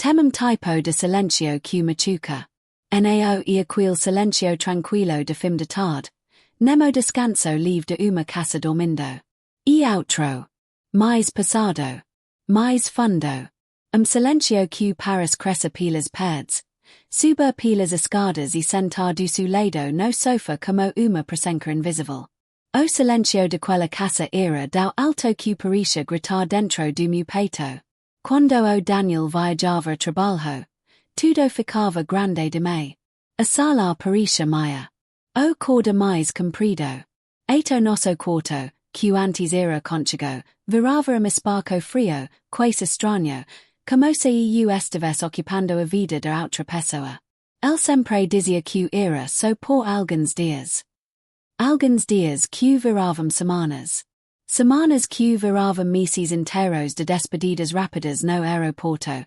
Temem typo de silencio q machuca. Nao e aquil silencio tranquilo de fim de tarde. Nemo descanso live de uma casa dormindo. E outro. Mais pasado. Mais fundo. Silencio q paris cressa pilas perdes. Suber pilas escadas e sentar do su lado no sofa como uma presenca invisible. O silencio de quella casa era dao alto q parisha gritar dentro do meu peito. Quando o Daniel viajava trabalho. Tudo ficava grande de me. A sala parisha maya. O corda mais comprido. Eito nosso quarto, que antes era contigo, virava espaço frio, quase estranho, como se eu estivesse ocupando a vida de outra pessoa. El sempre dizia que era só por alguns dias. Alguns dias que viravam semanas. Semanas que viravam meses inteiros de despedidas rápidas no aeroporto.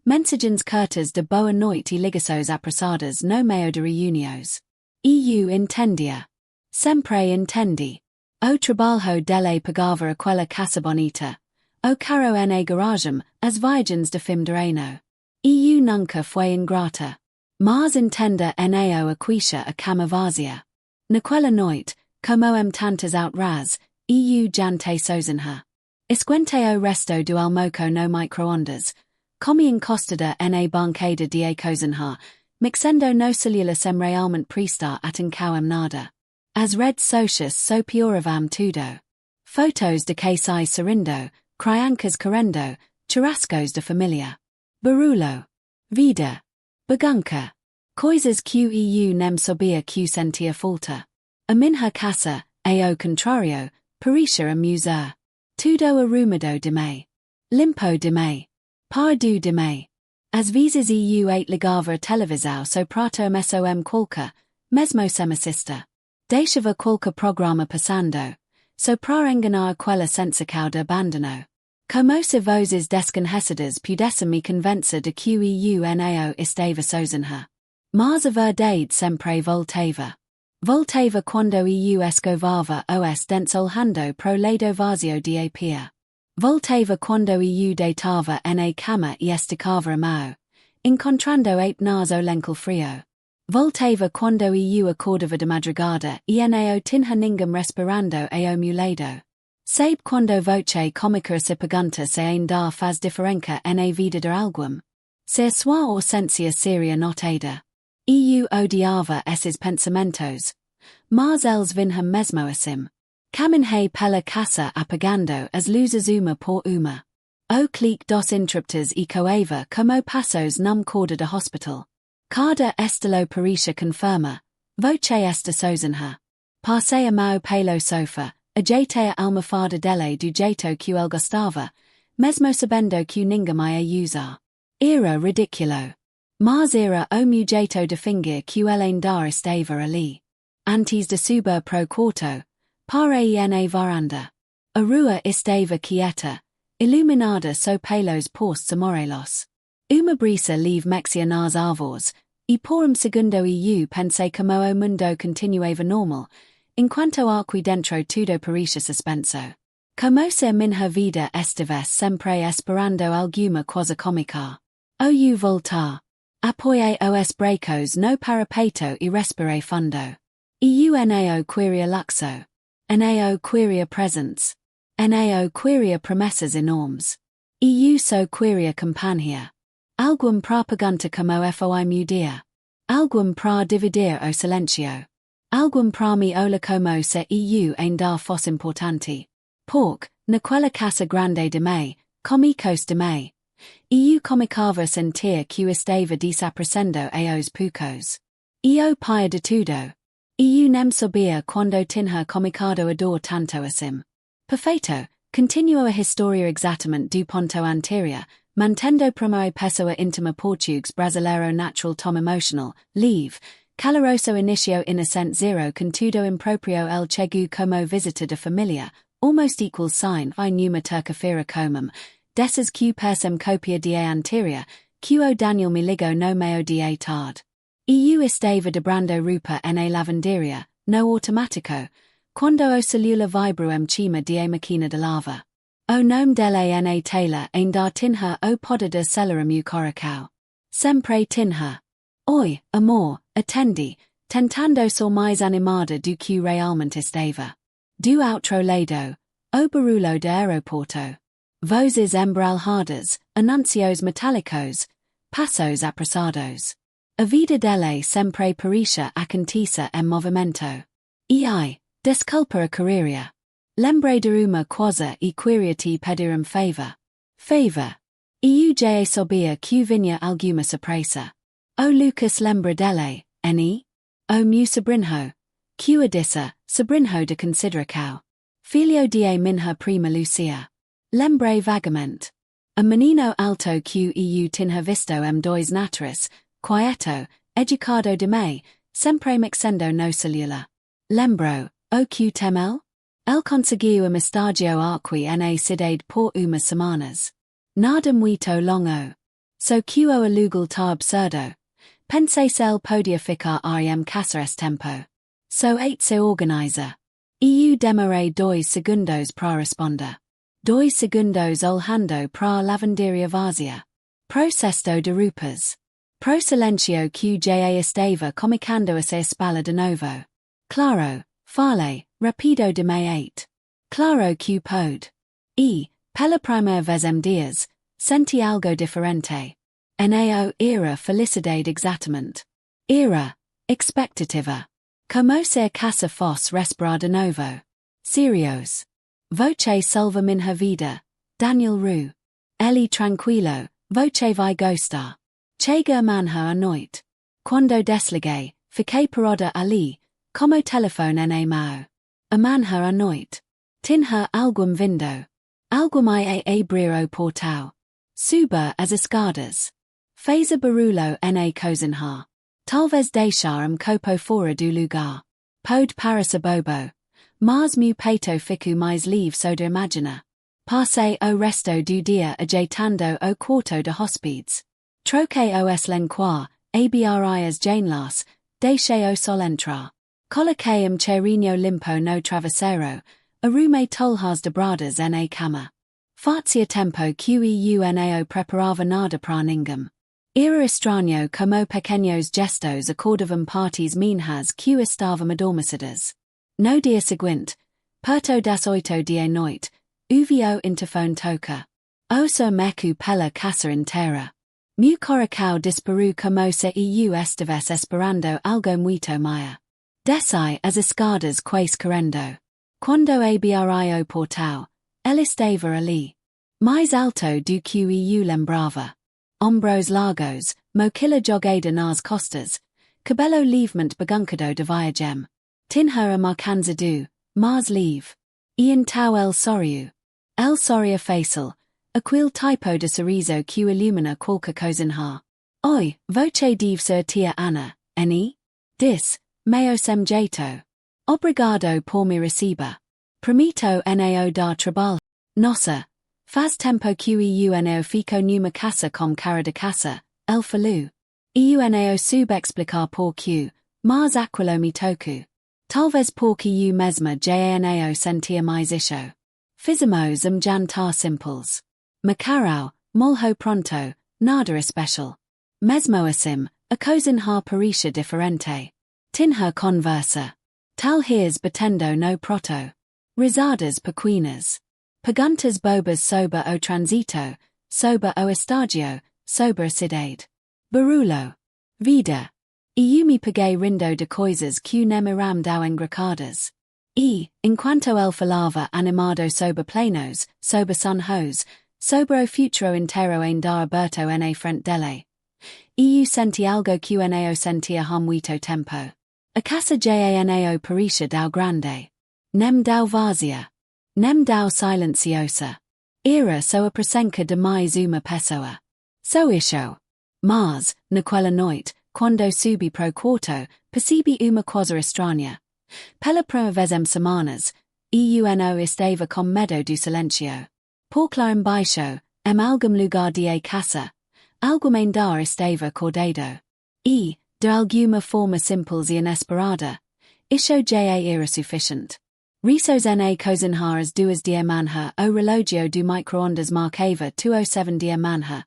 Mensagens curtas de boa noite e ligações apressadas no meio de reuniões. Eu entendia. Sempre entendi. O trabalho dele pagava aquela casa bonita. O carro na garagem, as viagens de fim de ano. Eu nunca fui ingrata. Mas entenda nao aquisha a cama vazia. Naquela noite, como tantas outras, eu jantei sozinha. Esquentei o resto do almoço no microondas. Comi encostada na banqueda de cozinha, mixendo no celular sem realmente prestar atenção nada. As redes sociais so pioravam tudo. Fotos de que sai sarindo, criancas correndo, churrascos de família. Barulho. Vida. Bagunça. Coisas que eu nem sabia que sentia falta. A minha casa, ao contrário, parecia a museu. Tudo arrumado de me. Limpo de me. Pardo de me. Às vezes eu ligava a televisão so prato messo qualquer, mesmo sem assista. Deixava qualquer programa passando, so pra enganar aquela sensação de abandono. Como se vozes desconhecidas pudessem me convencer de que eu não estava sozinha. Mas a verdade sempre voltava. Voltava quando eu escovava os dentes olhando pro lado vazio de pia. Voltava quando eu deitava na cama e esticava a mão, encontrando apenas o lençol frio. Voltava quando eu acordava de madrugada e não tinha ninguém respirando ao meu lado. Sabe quando voce cômica se pergunta se ainda faz diferença na vida de alguém? Se a sua ausência seria notada. Eu odiava esses pensamentos. Mas eles vinham mesmo assim. Caminhei pela casa apagando as luzes uma por uma. O clique dos interruptores ecoava como passos num corda de hospital. Cada estilo parecia confirma. Voce esta sozinha. Passei a mão pelo sofá, ajeitei a almofada dele do jeito que ele gostava, mesmo sabendo que ninguém ia usar. Era ridículo. Mas era o meu jeito de fingir que ele ainda estava ali. Antes de subir pro quarto, parei na varanda. A rua estava quieta, iluminada só pelos postes amarelos. Uma brisa livre mexia nas árvores, e por segundo eu pensei como o mundo continuava normal, enquanto aqui dentro tudo parecia suspenso. Como se minha vida estivesse sempre esperando alguma coisa cômica. Eu voltar. Apoiei os bracos no parapeito e respirei fundo. Eu nao queria luxo. Nao queria presents. Nao queria promessas enormes. Eu só queria companhia. Algum pra pergunta como foi meu dia. Algum pra dividir o silencio. Algum pra me olhar como se eu ainda fosse importante. Porque, naquela casa grande de me, comicos de me. Eu comicava sentir que estava desaparecendo aos poucos. Eu pai de tudo. Eu nem sabia quando tinha comicado a dor tanto assim. Perfeito, continua a história exatamente do ponto anterior, mantendo promo pessoa íntima português brasileiro natural tom emotional, leave, caloroso inicio inocente zero contudo improprio el chegu como visita de familia, almost equals sign I numa terça-feira comum, dessas que persem copia de anterior, que o Daniel me ligo no meio de tarde. Eu estava de brando rupa na lavanderia, no automático, quando o celular vibrou cima de máquina de lava. O nome delle na Taylor ein dar tinha o podida celerum eucoricao. Sempre tinha. Oi, amor, attendi, tentando sor mais animada do que realmente estava. Do outro lado, o barulho de aeroporto. Vozes embralhadas, anuncios metálicos, passos apressados. A vida dele sempre parecia acontece em movimento. Desculpa a carreira. Lembre de uma coisa e queria te pedir favor. Favor. Eu já sabia que vinha alguma surpresa. O Lucas lembra dele, o meu sobrinho. Que a disse, sobrinho de consideração. Filho de minha prima Lucia. Lembre vagamente. A menino alto que eu tinha visto dois naturas, quieto, educado de me, sempre mixendo no celular. Lembro, o que temel? Ele conseguiu um estágio aqui na cidade por umas semanas. Nada muito longo. So que o lugar tá absurdo. Pensei se ele podia ficar casa esse tempo. So se organiza. Eu demorei 2 segundos para responder. 2 segundos olhando para a lavanderia vazia. Processo de roupas. Pro silencio que já estava comicando a se espalha de novo. Claro, fale, rapido de me 8. Claro que pode. Pela primeira vez dias, senti algo diferente. Nao era felicidade exatamente. Era, expectativa. Como se a casa fosse respirar de novo. Serios. Voce salva minha vida, Daniel Rue. Eli tranquilo, voce vai gostar. Chega manha a noite. Quando desliguei, fiquei parada ali, como telefone na mão. A manha a noite. Tinha algum vindo. Algum abrir o portal. Suba as escadas. Fez a barulho na cozinha. Talvez deixar copo fora do lugar. Pode para bobo. Mas meu peito fico mais livre so de imagina. Passei o resto do dia ajeitando o quarto de hóspedes. Troquei os lenquar, abri as janelas, deixei o sol entrar. Coloquei cheirinho limpo no travesseiro, arrumei tolhas dobradas na cama. Fazia tempo que eu não preparava nada para ninguém. Era estranho como pequenos gestos acordavam partes minhas que estavam adormecidas. No dia seguinte, perto das 8 da noite, o interfone toca. Ouço meco pela casa inteira. Meu coração disparou como se eu estivesse esperando algo muito maior. Desci as escadas quase correndo. Quando abri o portal, ele estava ali. Mais alto do que eu lembrava. Ombros largos, mochila jogada nas costas, cabelo levemente baguncado de viagem. Tinha a marcanza do, mas leve. Ian tau el sorria facial, aquele tipo de sorriso que illumina qualquer cozinha. Oi, voce deve ser tia Ana, Dis, meo sem jeito. Obrigado por me receber. Prometo nao dar trabalho. Nossa, faz tempo que eu não fico numa casa com cara de casa, el falou. Eu não sube explicar por que, mas aquilo me toco. Talvez porque eu mesma já não sentia mais isso. Fizemos jantar simples. Macarrão, molho pronto, nada especial. Mesmo assim, a cozinha parecia diferente. Tinha conversa. Talvez batendo no proto. Risadas pequenas. Perguntas bobas sobre o transito, sobre o estágio, sobre a cidade. Barulho. Vida. Eu me peguei rindo de coisas que não eram tão engraçadas. Enquanto ele falava animado sobre planos, sobre sonhos, sobre o futuro inteiro em dar aberto na frente dele. Eu senti algo que eu não sentia há muito tempo. A casa já não parecia tão grande. Nem tão vazia. Nem tão silenciosa. Era só a presença de mais uma pessoa. Só isso. Mas, naquela noite, quando subi pro quarto, percebi uma coisa estranha. Pela primeira vez em semanas, eu não estava com medo do silêncio. Por lá embaixo, em algum lugar de casa, algo em dar estava acordado. E, de alguma forma simples e inesperada, isso já era suficiente. Risos na cosinharas duas dia manha o relógio do microondas marcava 207 dia manha.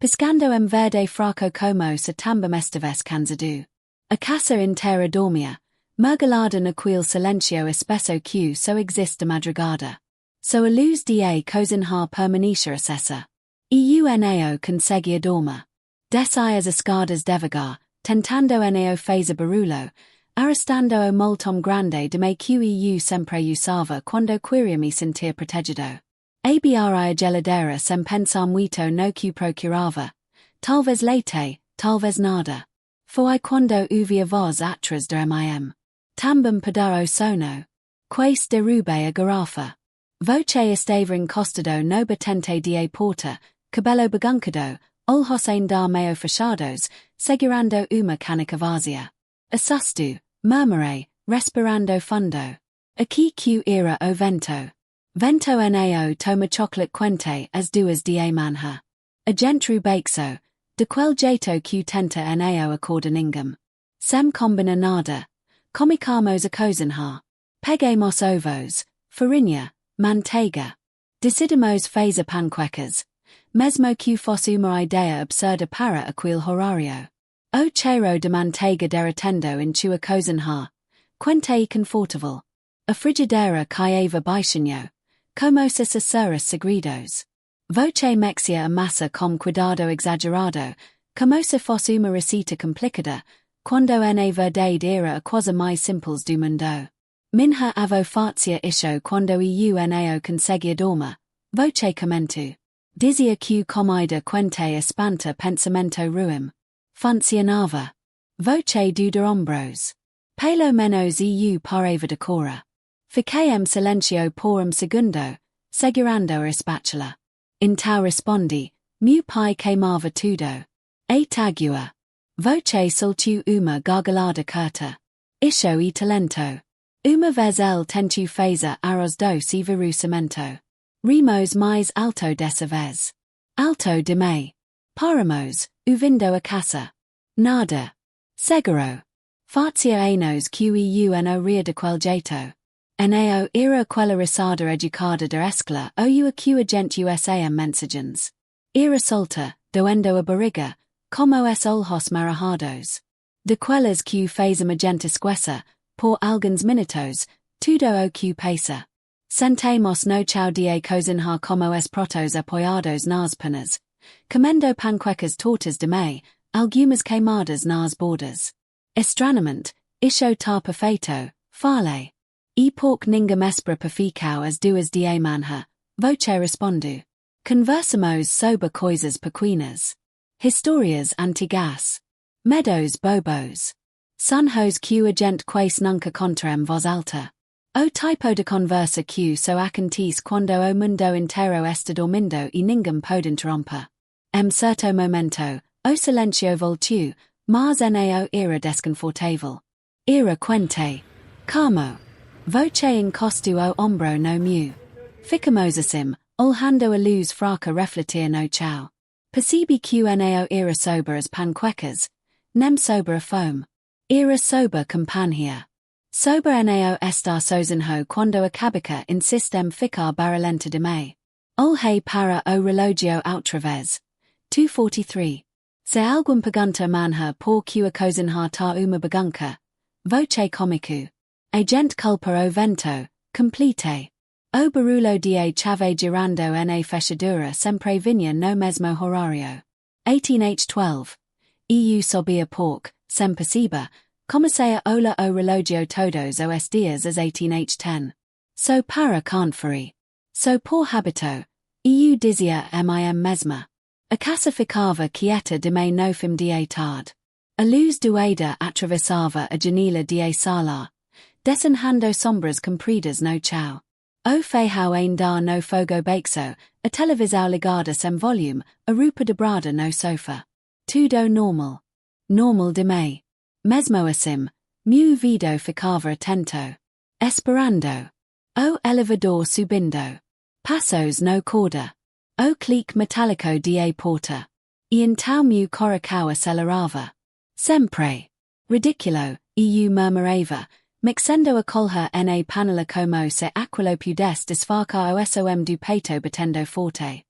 Piscando verde fraco como se também estives cansado. A casa inteira dormia. Mergelada naquele silencio espesso que so existe madrugada. So a luz da cosinha permanecer acessa. EUNAO conseguia dorma. Desaias escadas devagar, tentando nao fazer barulho, arrastando o moltom grande de me que eu sempre usava quando queria me sentir protegido. Abri a geladeira sem pensar muito no que procurava. Talvez leite, talvez nada. Foi quando ouvia voz atrás de mim. Também para o sono. Quase derrubei a garrafa. Voce estava encostado no batente de porta, cabelo baguncado, olhos ainda meio fechados, segurando uma canica vazia. Assusto, murmurei, respirando fundo. Aqui que era o vento. Vento nao toma chocolate quente as duas da manhã. A gentru baixo, de quel jeito que tenta nao acorda ninguém. Sem combina nada. Comicamos a cozinhar. Pegamos ovos, farinha, manteiga. Decidimos fazer panquecas. Mesmo que fosse uma ideia absurda para aquele horário. O cheiro de manteiga derretendo em sua cozinha. Quente e confortável. A frigideira caiava baixinho. Como se susurros segredos. Voce mexia a massa com cuidado exagerado, como se fosse uma receita complicada, quando na verdade era a coisa mais simples do mundo. Minha avó fazia isso quando eu nao conseguia dormir. Voce comento. Dizia que comida quente espanta pensamento ruim. Funcionava. Voce do ombros. Pelo menos eu parava de cora. Fiquei silencio por segundo, segurando a espátula. Então respondi, meu pai queimava tudo. Agua. Voce soltou uma gargalada curta. Isso e talento. Uma vez ele tentou fazer arroz doce e verucimento. Rimos mais alto dessa vez. Alto de me. Paramos, ouvindo a caça. Nada. Seguro. Fazia anos que eu no ria de quel jeito. Nao era aquela risada educada da escola ou eu que a gente usa mensagens. Era solta, doendo a barriga, como es olhos marrajados. De quelas que fez a magenta esquessa, por alguns minutos, tudo o que passa. Sentemos no chão de cozinhar como es protos apoiados nas penas. Comendo panquecas tortas de me, algumas queimadas nas bordas. Estranamente, isso tá perfeito, fale. E pork ninga mespra paficao as duas da manhã, voce respondo. Conversamos sobre coisas pequenas. Histórias antigas. Meadows bobos. Sunhos que a gente quase nunca contra voz alta. O tipo de conversa que so acontece quando o mundo inteiro está dormindo e ninguém pode interromper. Certo momento, o silencio voltou, mas nao era desconfortável. Era quente. Calmo. Voce encosto o ombro no meu. Ficamos assim, olhando a luz fraca refletir no chão. Percebi que nao era sober as panquecas. Nem sober a foam. Era sober companhia. Sober nao estar sozinho quando a cabica insistem ficar barulhenta de me. Olhei para o relógio outra vez. 2:43. Se algum pergunta manha por que a cozinhar tá uma bagunça. Voce cômico. A gente culpa o vento, complete. O barulho de chave girando na fechadura sempre vinha no mesmo horário. 18h12. Eu sabia pork, sem perceber, comecei a olhar o relógio todos os dias às 18h10. So para conferir. So por habito, eu dizia mesma. A casa ficava quieta de me no fim de tarde. A luz doada atravessava a janela de sala. Desenhando sombras compridas no chão. O feijão ainda no fogo baixo, a televisão ligada sem volume, a roupa dobrada no sofá. Tudo normal. Normal de me. Mesmo assim, meu ouvido ficava atento. Esperando. O elevador subindo. Passos no corda. O clique metálico de porta. E então meu coração acelerava. Sempre. Ridiculo, eu murmurava. Mixendo acolha na panela como se aquilo pudes disfarcar osom do peito batendo forte.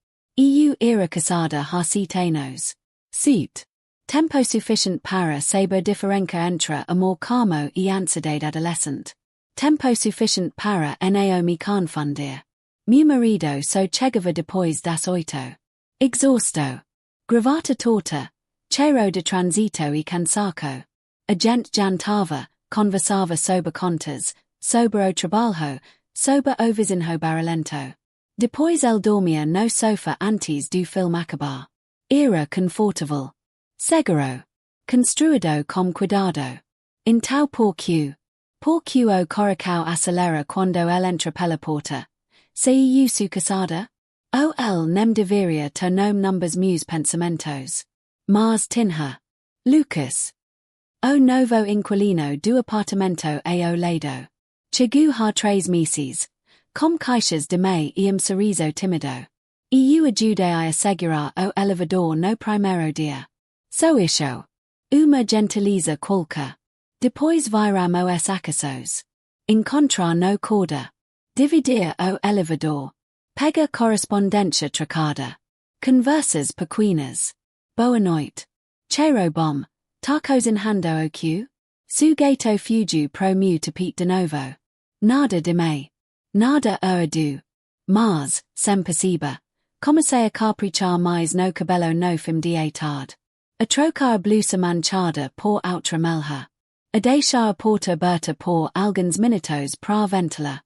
Era casada harcitanos. Suit. Tempo sufficient para saber diferenca entre amor calmo e ansiedade adolescente. Tempo sufficient para Naomi confundir. Meu marido so chegava depois das 8. Exausto. Gravata torta. Cheiro de transito e cansaco. A gente jantava, conversava sobre contas, sobre o trabalho, sobre o vizinho barulhento. Depois ele dormia no sofá antes do filme acabar. Era confortável. Seguro. Construído com cuidado. Então por que o coração acelera quando ele entra pela porta? Saiu su casada? O ele nem deveria ter numbers meus pensamentos. Mas tinha. Lucas. O novo inquilino do apartamento ao lado. Chegou há 3 meses. Com caixas de mei e sorriso tímido. Ajudei a assegurar o elevador no primeiro dia. So isso. Uma gentileza qualquer. Depois viramos os acassos. Encontrar no corda. Dividir o elevador. Pega correspondência trocada. Conversas pequenas. Boa noite. Cheiro bom. Tacos enhando o que? Sujeito fugiu pro meu tapete de novo. Nada de mei. Nada adu. Mas, sem perceber. Comecei a caprichar mais no cabelo no fim de tarde. A trocar a blusa manchada por outra melha. A deixar a porta aberta por alguns minutos para ventilar.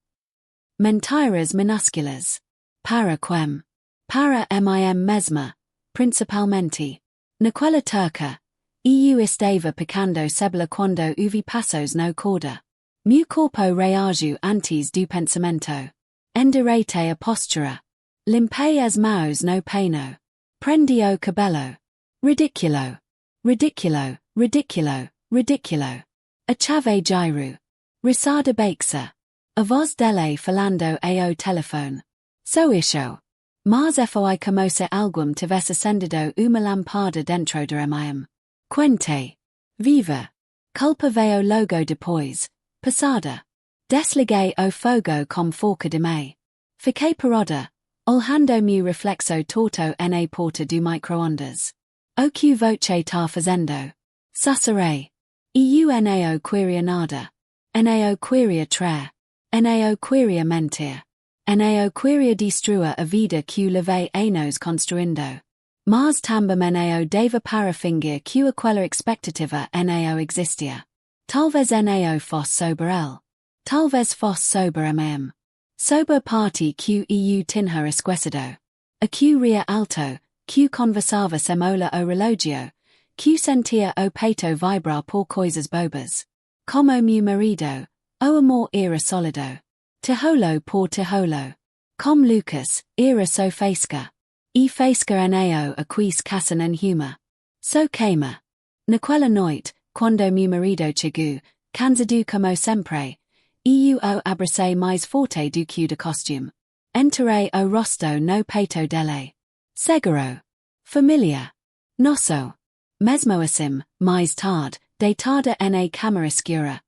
Mentiras minúsculas. Para quem? Para mim mesma, principalmente. Naquela turca. Estava picando cebola quando uvi passos no corda. Meu corpo reagiu antes do pensamento. Endireitei a postura. Limpei as mãos no pano. Prendi o cabelo. Ridiculo. Ridiculo, ridiculo, ridiculo. A chave giro. Risada baixa. A voz dele falando ao telefone. So isso. Mas foi como se alguém tivesse acendido uma lampada dentro de mim. Quente. Viva. Culpa veio logo depois. Passada. Desliguei o fogo com forca de mei. Fiquei parada. Olhando meu reflexo torto na porta do micro-ondas. O que voce tá fazendo? Susurrei. Nao queria nada. Nao queria tre. Nao queria mentir. Nao queria destruir a vida que levei anos construindo. Mas também nao dava para fingir que aquela expectativa nao existia. Talvez nao fosse sobre ele. Talvez fosse sobre mim. Sobre a parte que tinha esquecido. A que ria alto, que conversava semola o relógio, que sentia o peito vibrar por coisas bobas. Como meu marido, o amor era sólido. Tijolo por tijolo. Com Lucas, era so faisca. E faisca nao a quis caçan en huma. So queima. Naquela noite, quando meu marido chegou, cansado como sempre, o abracei mais forte do que de costume. Enterrei o rosto no peito dele. Seguro. Familiar. Nosso. Mesmo assim, mais tarde, deitada na câmara escura.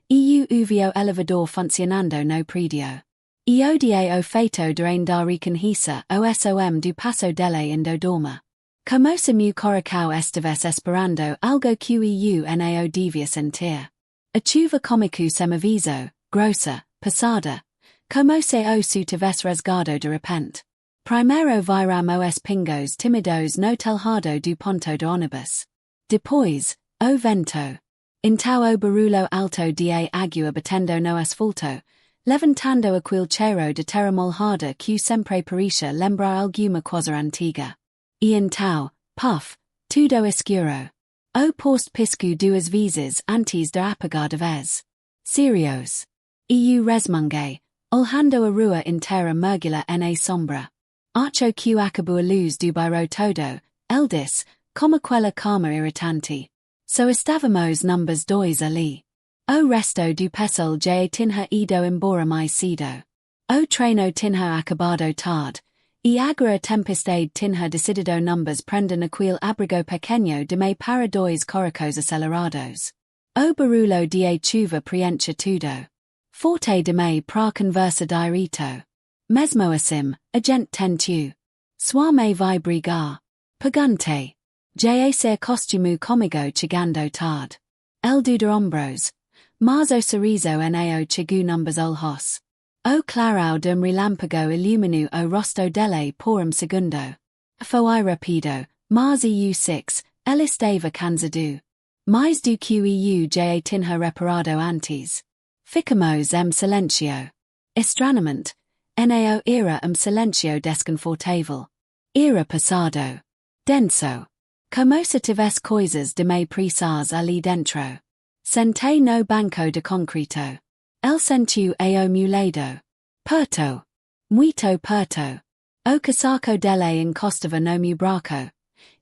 Uvio elevador funcionando no prédio. Odiei o feito de dar reconhecer o som do passo dele indo dorma. Como se meu coração estivesse esperando algo que nao devia sentir. A chuva cômico sem aviso, grossa, passada. Como se o su tivesse rasgado de repente. Primeiro viramos os pingos tímidos no telhado do ponto de ônibus. Depois, o vento. Então o barulho alto de água batendo no asfalto, levantando aquele cheiro de terra molhada que sempre parecia lembrar alguma coisa antiga. E então, puff, tudo escuro. O posto pisco 2 vezes antes de apagar de vez. Serios. Resmunguei, olhando a rua inteira mergulha na sombra. Acho que acabou a luz do bairro todo, eldis, como aquela calma irritante. So estávamos numbers 2 ali. O resto do pessoal já tinha ido embora mais cedo. O treino tinha acabado tarde, e agora a tempestade tinha decidido numbers prender naquele abrigo pequeno de mei para 2 coracos acelerados. O barulho de chuva preenche tudo. Forte de me pra conversa direito. Mesmo assim, a gente tentou. Suame vai brigar. Pergunte. Já ser costume comigo chegando tarde. El duda ombros. Mas o sorriso nao chegu numbers olhos. O clarão de relâmpago iluminu o rosto dele por segundo. Foi rapido, mas eu6, ele estava cansado. Mais do que eu já tinha reparado antes. Ficamos silencio. Estranhamente, nao era silencio desconfortável. Era passado. Denso. Como se tivesse coisas de me precisas ali dentro. Sentei no banco de concreto. El sentiu ao meu lado. Perto. Muito perto. O casaco dele encostava no meu braço.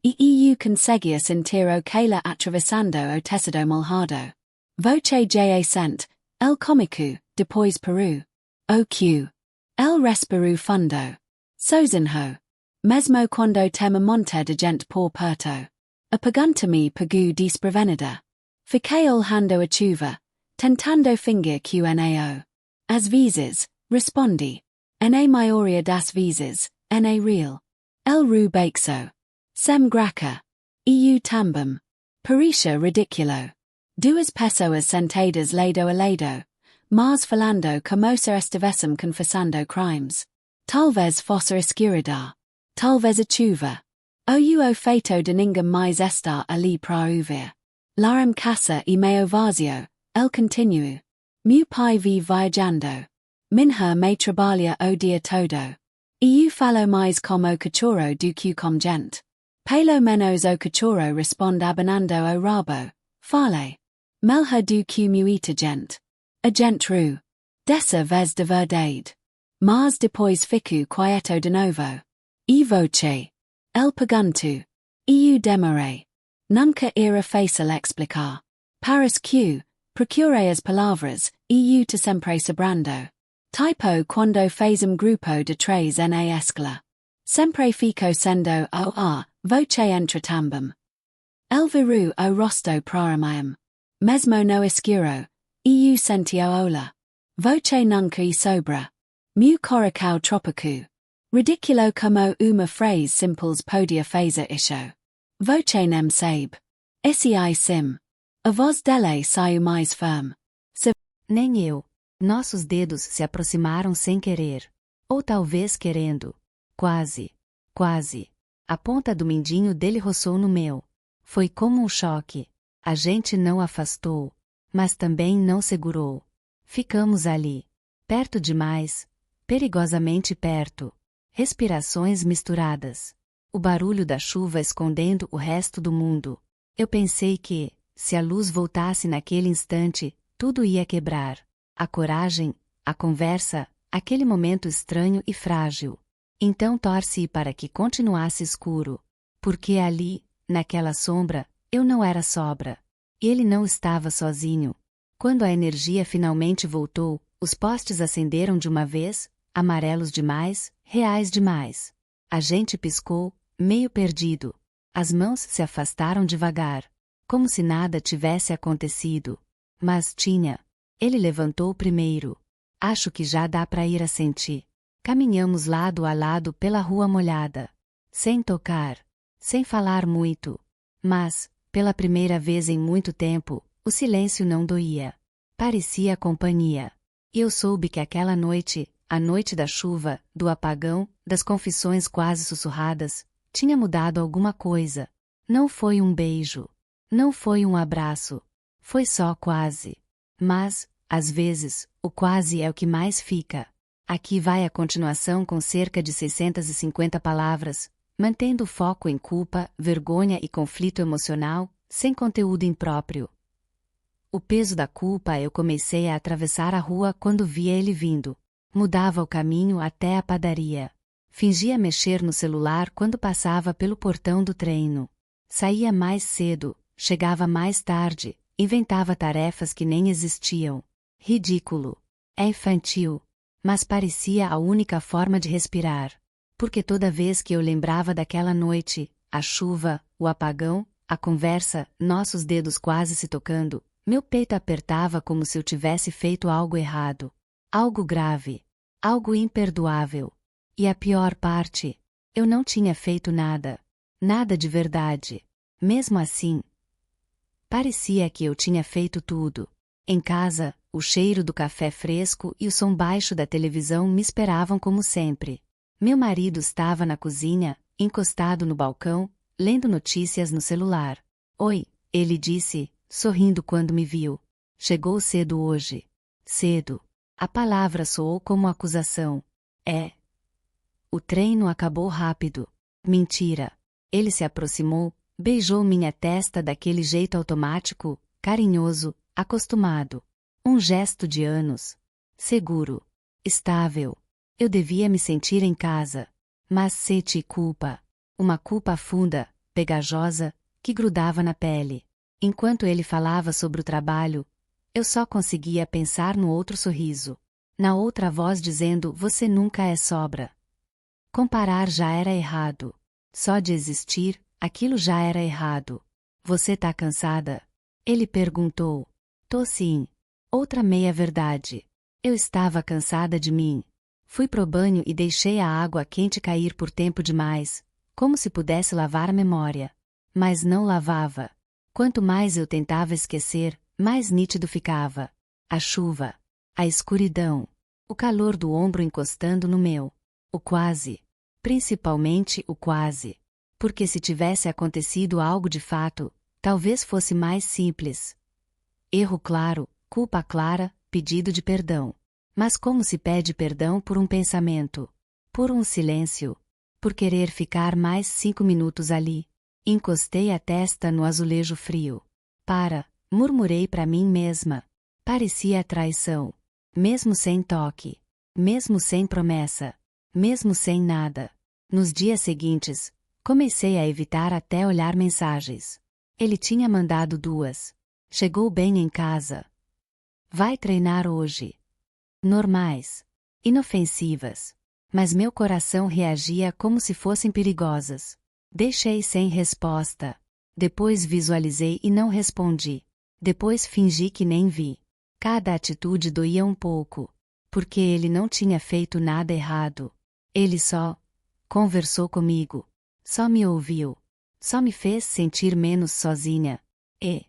E eu conseguia sentir o calor atravessando o tecido molhado. Voce já sent, el comico, depois Peru. O que? El respirou fundo. Sozinho. Mesmo quando tema monte de gente por perto. A pergunta-me pegou desprevenida. Fiquei olhando a chuva, tentando fingir que nao. Às vezes, respondi. Na maioria das vezes, real. El rubaixo. Sem graca. Eu também. Parecia ridículo. Duas pessoas sentadas lado a lado, mas falando como se estivessem confessando crimes. Talvez fosse a escuridão. Talvez a chuva. O feito de ninguém mais estar ali para ouvir. Laram casa e meio vazio, el continuo. Meu pai vi viajando. Minha me trabalha o dia todo. Eu falo mais como cachorro do que com gente. Pelo menos o cachorro responde abanando o rabo. Fale. Melhor do que muita gente. A gente ru. Dessa vez de verdade. Mas depois fico quieto de novo. E voce. El pergunto. Eu demorei. Nunca era fácil explicar. Paris que, procurei as palavras, eu te sempre sobrando. Tipo quando fazem grupo de três na escola. Sempre fico sendo voce entre também. El viru o rosto para mim. Mesmo no escuro, eu senti o ola. Voce nunca e sobra. Meu coração tropico. Ridiculo como uma frase simples podia fazer isso. Voce nem sabe. Esse sim. A voz dele saiu mais firme. Nem eu. Nossos dedos se aproximaram sem querer. Ou talvez querendo. Quase. Quase. A ponta do mindinho dele roçou no meu. Foi como um choque. A gente não afastou, mas também não segurou. Ficamos ali. Perto demais. Perigosamente perto. Respirações misturadas. O barulho da chuva escondendo o resto do mundo. Eu pensei que, se a luz voltasse naquele instante, tudo ia quebrar. A coragem, a conversa, aquele momento estranho e frágil. Então torci para que continuasse escuro. Porque ali, naquela sombra, eu não era sobra. E ele não estava sozinho. Quando a energia finalmente voltou, os postes acenderam de uma vez, amarelos demais, reais demais. A gente piscou, meio perdido. As mãos se afastaram devagar, como se nada tivesse acontecido. Mas tinha. Ele levantou primeiro. Acho que já dá para ir a sentir. Caminhamos lado a lado pela rua molhada. Sem tocar. Sem falar muito. Mas, pela primeira vez em muito tempo, o silêncio não doía. Parecia companhia. E eu soube que aquela noite, a noite da chuva, do apagão, das confissões quase sussurradas, tinha mudado alguma coisa. Não foi um beijo. Não foi um abraço. Foi só quase. Mas, às vezes, o quase é o que mais fica. Aqui vai a continuação com cerca de 650 palavras, mantendo o foco em culpa, vergonha e conflito emocional, sem conteúdo impróprio. O peso da culpa. Eu comecei a atravessar a rua quando via ele vindo. Mudava o caminho até a padaria. Fingia mexer no celular quando passava pelo portão do treino. Saía mais cedo, chegava mais tarde, inventava tarefas que nem existiam. Ridículo. É infantil. Mas parecia a única forma de respirar. Porque toda vez que eu lembrava daquela noite, a chuva, o apagão, a conversa, nossos dedos quase se tocando, Meu peito apertava como se eu tivesse feito algo errado. Algo grave. Algo imperdoável. E a pior parte, eu não tinha feito nada. Nada de verdade. Mesmo assim, parecia que eu tinha feito tudo. Em casa, o cheiro do café fresco e o som baixo da televisão me esperavam como sempre. Meu marido estava na cozinha, encostado no balcão, lendo notícias no celular. Oi, ele disse, sorrindo quando me viu. Chegou cedo hoje. Cedo. A palavra soou como acusação. É. O treino acabou rápido. Mentira. Ele se aproximou, beijou minha testa daquele jeito automático, carinhoso, acostumado. Um gesto de anos. Seguro. Estável. Eu devia me sentir em casa. Mas senti culpa. Uma culpa funda, pegajosa, que grudava na pele. Enquanto ele falava sobre o trabalho, eu só conseguia pensar no outro sorriso. Na outra voz dizendo: você nunca é sobra. Comparar já era errado. Só de existir, aquilo já era errado. Você tá cansada? Ele perguntou. Tô sim. Outra meia-verdade. Eu estava cansada de mim. Fui pro banho e deixei a água quente cair por tempo demais, como se pudesse lavar a memória. Mas não lavava. Quanto mais eu tentava esquecer, mais nítido ficava. A chuva. A escuridão. O calor do ombro encostando no meu. O quase. Principalmente o quase. Porque se tivesse acontecido algo de fato, talvez fosse mais simples. Erro claro, culpa clara, pedido de perdão. Mas como se pede perdão por um pensamento? Por um silêncio? Por querer ficar mais 5 minutos ali? Encostei a testa no azulejo frio. Murmurei para mim mesma. Parecia traição. Mesmo sem toque. Mesmo sem promessa. Mesmo sem nada. Nos dias seguintes, comecei a evitar até olhar mensagens. Ele tinha mandado 2. Chegou bem em casa. Vai treinar hoje. Normais. Inofensivas. Mas meu coração reagia como se fossem perigosas. Deixei sem resposta. Depois visualizei e não respondi. Depois fingi que nem vi. Cada atitude doía um pouco. Porque ele não tinha feito nada errado. Ele só conversou comigo. Só me ouviu. Só me fez sentir menos sozinha. E,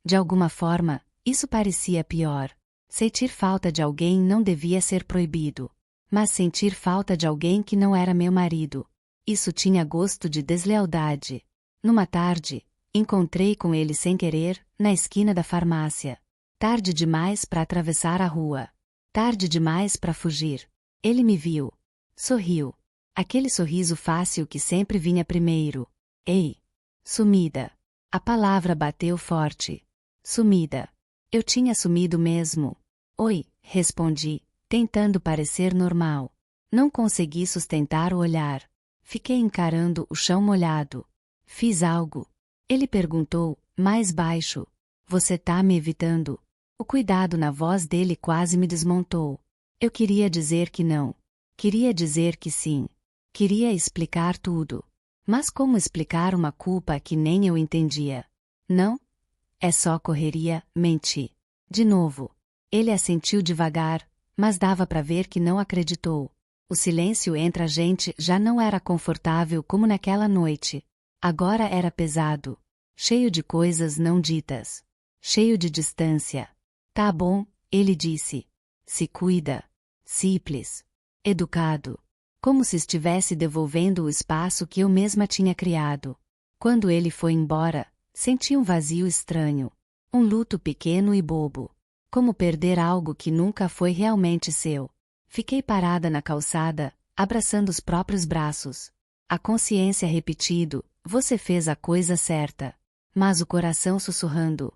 de alguma forma, isso parecia pior. Sentir falta de alguém não devia ser proibido. Mas sentir falta de alguém que não era meu marido. Isso tinha gosto de deslealdade. Numa tarde, encontrei com ele sem querer, na esquina da farmácia. Tarde demais para atravessar a rua. Tarde demais para fugir. Ele me viu. Sorriu. Aquele sorriso fácil que sempre vinha primeiro. Ei! Sumida. A palavra bateu forte. Sumida. Eu tinha sumido mesmo. Oi, respondi, tentando parecer normal. Não consegui sustentar o olhar. Fiquei encarando o chão molhado. Fiz algo. Ele perguntou, mais baixo. Você tá me evitando? O cuidado na voz dele quase me desmontou. Eu queria dizer que não. Queria dizer que sim. Queria explicar tudo. Mas como explicar uma culpa que nem eu entendia? Não? É só correria, menti. De novo. Ele assentiu devagar, mas dava para ver que não acreditou. O silêncio entre a gente já não era confortável como naquela noite. Agora era pesado. Cheio de coisas não ditas. Cheio de distância. Tá bom, ele disse. Se cuida. Simples. Educado. Como se estivesse devolvendo o espaço que eu mesma tinha criado. Quando ele foi embora, senti um vazio estranho. Um luto pequeno e bobo. Como perder algo que nunca foi realmente seu. Fiquei parada na calçada, abraçando os próprios braços. A consciência repetindo, você fez a coisa certa. Mas o coração sussurrando.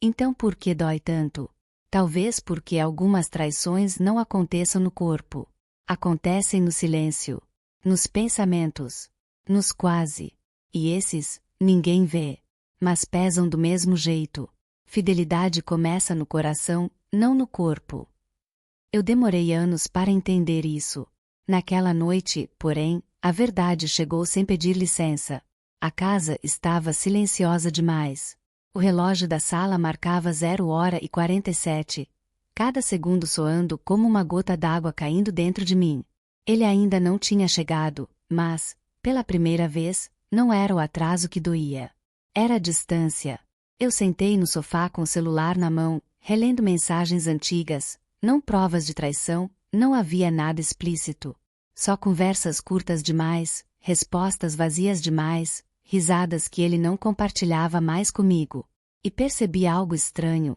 Então por que dói tanto? Talvez porque algumas traições não aconteçam no corpo. Acontecem no silêncio. Nos pensamentos. Nos quase. E esses, ninguém vê. Mas pesam do mesmo jeito. Fidelidade começa no coração, não no corpo. Eu demorei anos para entender isso. Naquela noite, porém, a verdade chegou sem pedir licença. A casa estava silenciosa demais. O relógio da sala marcava 0h47, cada segundo soando como uma gota d'água caindo dentro de mim. Ele ainda não tinha chegado, mas, pela primeira vez, não era o atraso que doía. Era a distância. Eu sentei no sofá com o celular na mão, relendo mensagens antigas, não provas de traição, não havia nada explícito. Só conversas curtas demais, respostas vazias demais, risadas que ele não compartilhava mais comigo. E percebi algo estranho.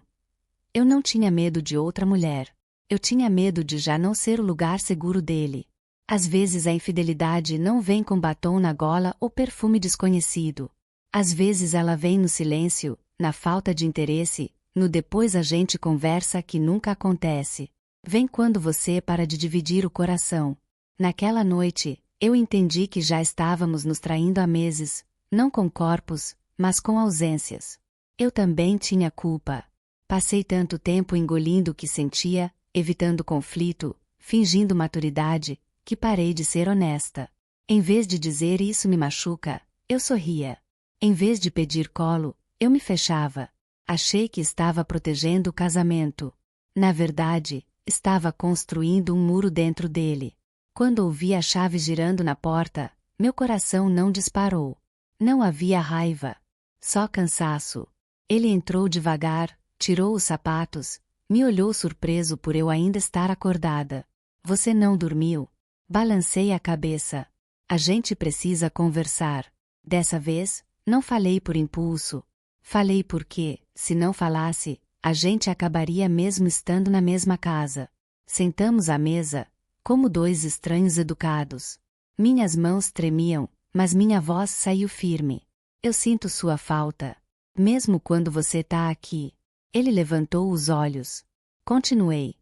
Eu não tinha medo de outra mulher. Eu tinha medo de já não ser o lugar seguro dele. Às vezes a infidelidade não vem com batom na gola ou perfume desconhecido. Às vezes ela vem no silêncio, na falta de interesse, no depois a gente conversa que nunca acontece. Vem quando você para de dividir o coração. Naquela noite, eu entendi que já estávamos nos traindo há meses, não com corpos, mas com ausências. Eu também tinha culpa. Passei tanto tempo engolindo o que sentia, evitando conflito, fingindo maturidade, que parei de ser honesta. Em vez de dizer isso me machuca, eu sorria. Em vez de pedir colo, eu me fechava. Achei que estava protegendo o casamento. Na verdade, estava construindo um muro dentro dele. Quando ouvi a chave girando na porta, meu coração não disparou. Não havia raiva. Só cansaço. Ele entrou devagar, tirou os sapatos, me olhou surpreso por eu ainda estar acordada. Você não dormiu? Balancei a cabeça. A gente precisa conversar. Dessa vez, não falei por impulso. Falei porque, se não falasse, a gente acabaria mesmo estando na mesma casa. Sentamos à mesa, como dois estranhos educados. Minhas mãos tremiam, mas minha voz saiu firme. Eu sinto sua falta. Mesmo quando você tá aqui. Ele levantou os olhos. Continuei.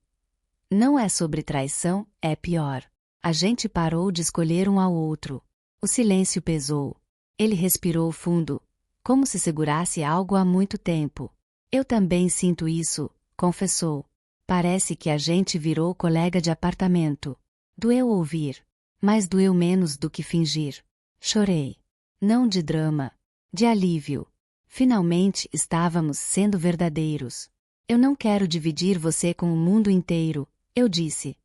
Não é sobre traição, é pior. A gente parou de escolher um ao outro. O silêncio pesou. Ele respirou fundo, como se segurasse algo há muito tempo. Eu também sinto isso, confessou. Parece que a gente virou colega de apartamento. Doeu ouvir, mas doeu menos do que fingir. Chorei. Não de drama, de alívio. Finalmente estávamos sendo verdadeiros. Eu não quero dividir você com o mundo inteiro, eu disse.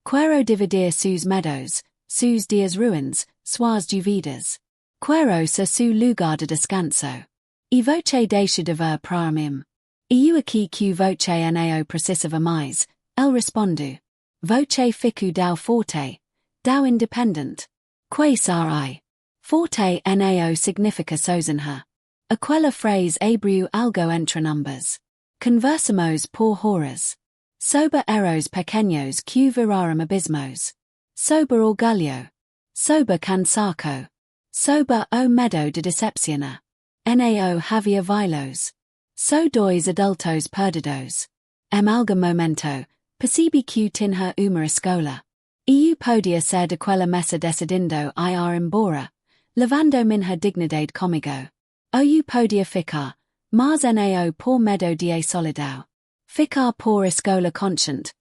Quero dividir seus meadows, seus dias ruins, suas duvidas. Quero ser seu lugar de descanso. E voce deixa de ver para mim. E eu aqui que voce nao precisava mais, el respondo. Voce fico dao forte, dao independent. Que sarai. Forte nao significa sozinha. Aquela phrase abriu algo entre numbers. Conversamos por horas. Sober eros pequeños que viraram abismos. Sober orgulho. Sober cansaco. Sober o medo de decepciona. Nao havia vilos. So dois adultos perdidos. Algo momento, percebi que tinha uma escola. Eu podia ser daquela mesa decidindo ir embora, levando minha dignidade comigo. Ou eu podia ficar, mas nao por medo de solidão. Ficar por escola consciente,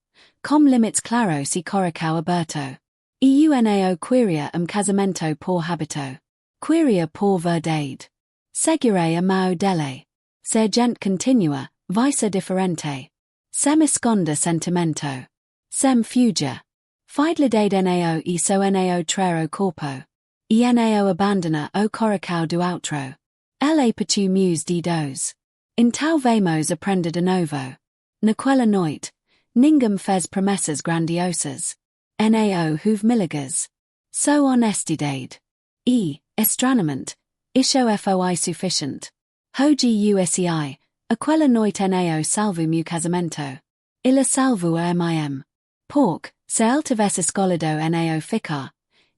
com limites claros e coração aberto. Eu nao queria casamento por habito. Queria por verdade. Segurei a mau dele. Ser gente continua, vice diferente. Sem esconda sentimento. Sem fuga. Fidelidade nao e so nao trero corpo. E nao abandona o coração do outro. Ele petu muse de dos. Então vamos aprender de novo. Naquela noite, ninguém fez promessas grandiosas. Nao houve miligas. So honestidade. E, estranhamente, isso foi suficiente. Hoje usei, aquela noite nao salvo meu casamento. Ele salvo a mim. Porque, se ele tivesse escolhido nao ficar,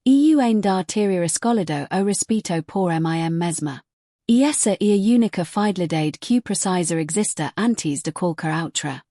eu ainda teria escolhido o respeito por mim mesma. E essa é a única fidelidade que precisa exista antes de qualquer outra.